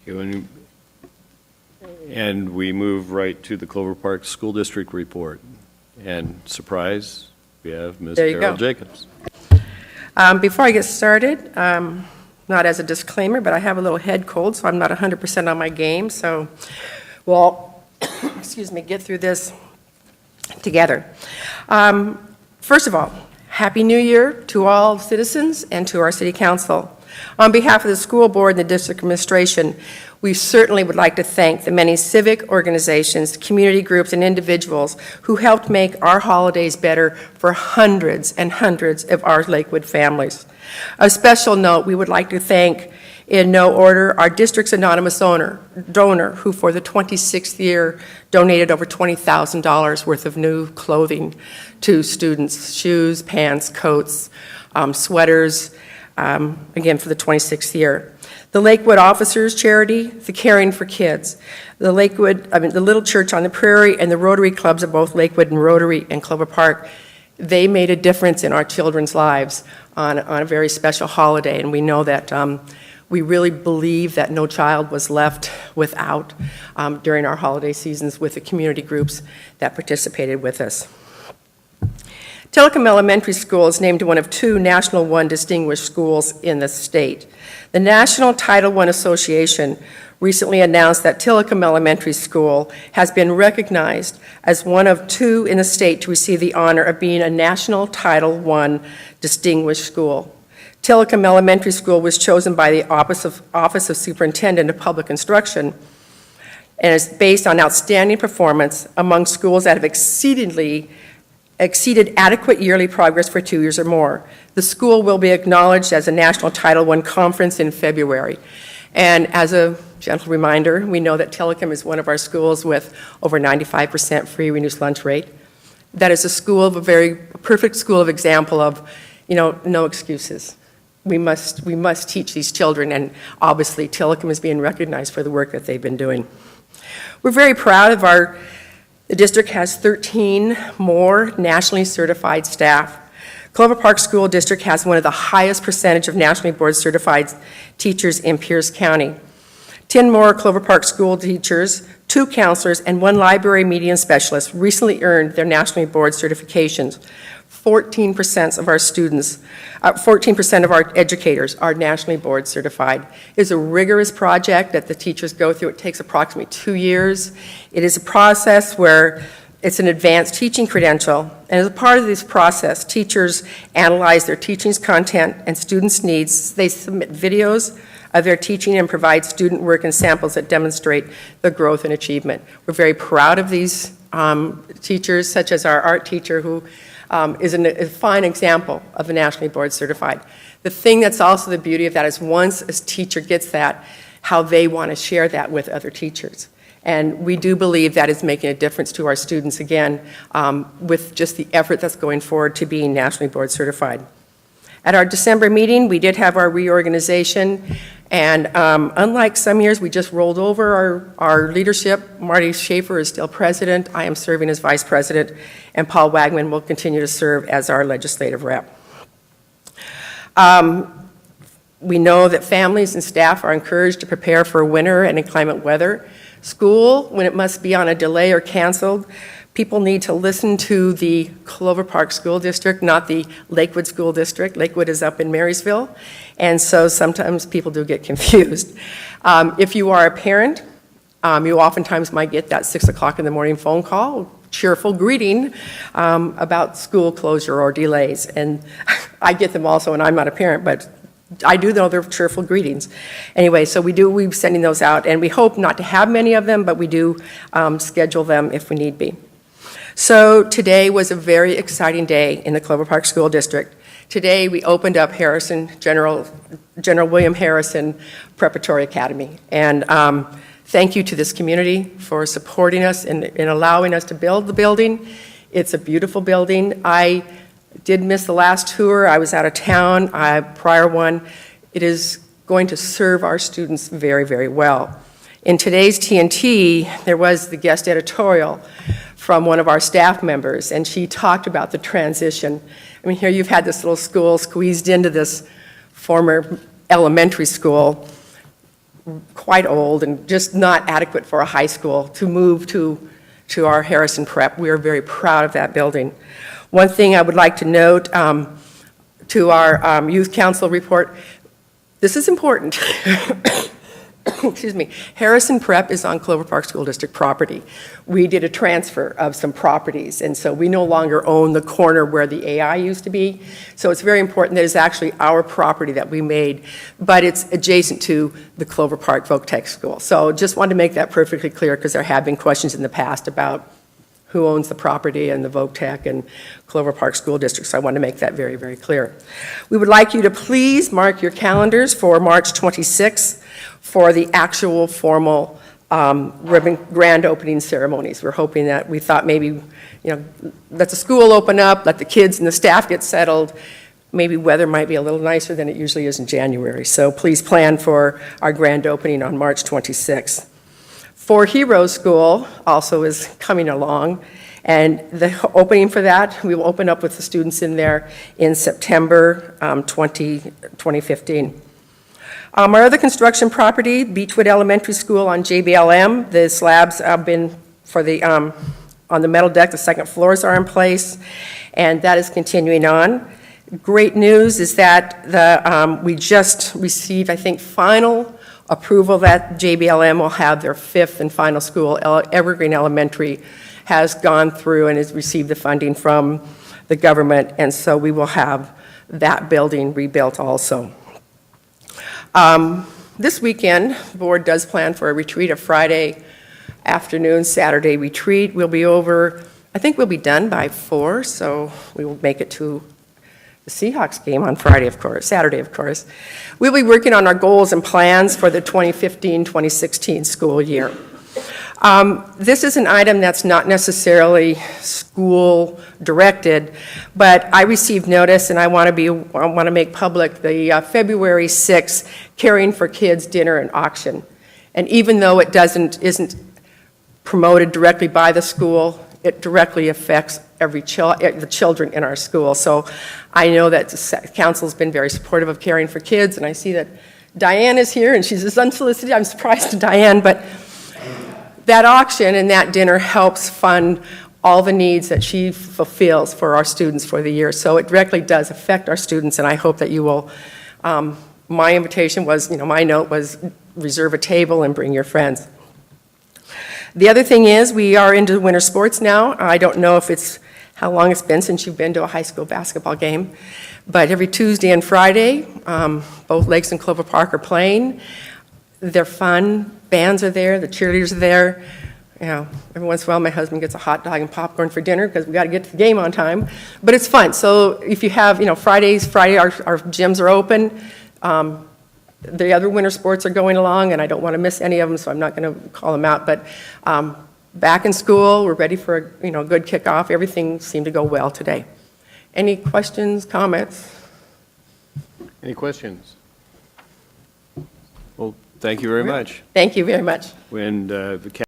And we move right to the Clover Park School District report. And surprise, we have Ms. Carol Jacobs. Before I get started, not as a disclaimer, but I have a little head cold, so I'm not 100% on my game. So we'll, excuse me, get through this together. First of all, Happy New Year to all citizens and to our City Council. On behalf of the school board and the district administration, we certainly would like to thank the many civic organizations, community groups, and individuals who helped make our holidays better for hundreds and hundreds of our Lakewood families. A special note, we would like to thank, in no order, our district's anonymous donor, who for the 26th year donated over $20,000 worth of new clothing to students, shoes, pants, coats, sweaters, again for the 26th year. The Lakewood Officers Charity, the Caring for Kids, the Little Church on the Prairie, and the Rotary Clubs of both Lakewood and Rotary and Clover Park, they made a difference in our children's lives on a very special holiday, and we know that we really believe that no child was left without during our holiday seasons with the community groups that participated with us. Tillicum Elementary School is named one of 2 National I distinguished schools in the state. The National Title I Association recently announced that Tillicum Elementary School has been recognized as one of 2 in the state to receive the honor of being a National Title I distinguished school. Tillicum Elementary School was chosen by the Office of Superintendent of Public Instruction and is based on outstanding performance among schools that have exceeded adequate yearly progress for 2 years or more. The school will be acknowledged as a National Title I conference in February. And as a gentle reminder, we know that Tillicum is one of our schools with over 95% free reduced lunch rate. That is a school of a perfect school of example of, no excuses. We must teach these children, and obviously Tillicum is being recognized for the work that they've been doing. We're very proud of the district has 13 more nationally certified staff. Clover Park School District has one of the highest percentage of nationally board certified teachers in Pierce County. 10 more Clover Park school teachers, 2 counselors, and 1 library medium specialist recently earned their nationally board certifications. 14% of our students, 14% of our educators are nationally board certified. It's a rigorous project that the teachers go through. It takes approximately 2 years. It is a process where it's an advanced teaching credential, and as a part of this process, teachers analyze their teaching's content and students' needs. They submit videos of their teaching and provide student work and samples that demonstrate the growth and achievement. We're very proud of these teachers, such as our art teacher, who is a fine example of a nationally board certified. The thing that's also the beauty of that is once a teacher gets that, how they want to share that with other teachers. And we do believe that is making a difference to our students, again, with just the effort that's going forward to being nationally board certified. At our December meeting, we did have our reorganization, and unlike some years, we just rolled over our leadership. Marty Schaefer is still president. I am serving as vice president, and Paul Wagman will continue to serve as our legislative rep. We know that families and staff are encouraged to prepare for winter and inclement weather. School, when it must be on a delay or canceled, people need to listen to the Clover Park School District, not the Lakewood School District. Lakewood is up in Marysville, and so sometimes people do get confused. If you are a parent, you oftentimes might get that 6 o'clock in the morning phone call, cheerful greeting about school closure or delays. And I get them also, and I'm not a parent, but I do know they're cheerful greetings. Anyway, so we're sending those out, and we hope not to have many of them, but we do schedule them if we need be. So today was a very exciting day in the Clover Park School District. Today we opened up General William Harrison Preparatory Academy. And thank you to this community for supporting us and allowing us to build the building. It's a beautiful building. I did miss the last tour. I was out of town, prior one. It is going to serve our students very, very well. In today's TNT, there was the guest editorial from one of our staff members, and she talked about the transition. I mean, here you've had this little school squeezed into this former elementary school. quite old and just not adequate for a high school to move to our Harrison Prep. We are very proud of that building. One thing I would like to note to our youth council report, this is important. Excuse me, Harrison Prep is on Clover Park School District property. We did a transfer of some properties, and so we no longer own the corner where the AI used to be. So it's very important that it's actually our property that we made, but it's adjacent to the Clover Park Voc Tech School. So just wanted to make that perfectly clear because there have been questions in the past about who owns the property and the Voc Tech and Clover Park School District. So I want to make that very, very clear. We would like you to please mark your calendars for March 26th for the actual formal ribbon grand opening ceremonies. We're hoping that, we thought maybe, let the school open up, let the kids and the staff get settled. Maybe weather might be a little nicer than it usually is in January. So please plan for our grand opening on March 26th. For Hero School also is coming along, and the opening for that, we will open up with the students in there in September 2015. Our other construction property, Beechwood Elementary School on JBLM, the slabs have been for the, on the metal deck, the second floors are in place, and that is continuing on. Great news is that we just received, I think, final approval that JBLM will have their fifth and final school. Evergreen Elementary has gone through and has received the funding from the government, and so we will have that building rebuilt also. This weekend, the board does plan for a retreat, a Friday afternoon, Saturday retreat. We'll be over, I think we'll be done by 4, so we will make it to the Seahawks game on Friday, of course, Saturday, of course. We'll be working on our goals and plans for the 2015-2016 school year. This is an item that's not necessarily school directed, but I received notice and I want to make public the February 6th Caring for Kids dinner and auction. And even though it isn't promoted directly by the school, it directly affects the children in our school. So I know that the council's been very supportive of Caring for Kids, and I see that Diane is here and she's just unsolicited. I'm surprised to Diane, but that auction and that dinner helps fund all the needs that she fulfills for our students for the year. So it directly does affect our students, and I hope that you will, my invitation was, my note was reserve a table and bring your friends. The other thing is we are into winter sports now. I don't know if it's how long it's been since you've been to a high school basketball game, but every Tuesday and Friday, both Lakes and Clover Park are playing. They're fun. Bands are there. The cheerleaders are there. Every once in a while my husband gets a hot dog and popcorn for dinner because we got to get to the game on time. But it's fun. So if you have, Friday our gyms are open. The other winter sports are going along, and I don't want to miss any of them, so I'm not going to call them out. But back in school, we're ready for a good kickoff. Everything seemed to go well today. Any questions, comments? Any questions? Well, thank you very much. Thank you very much. When the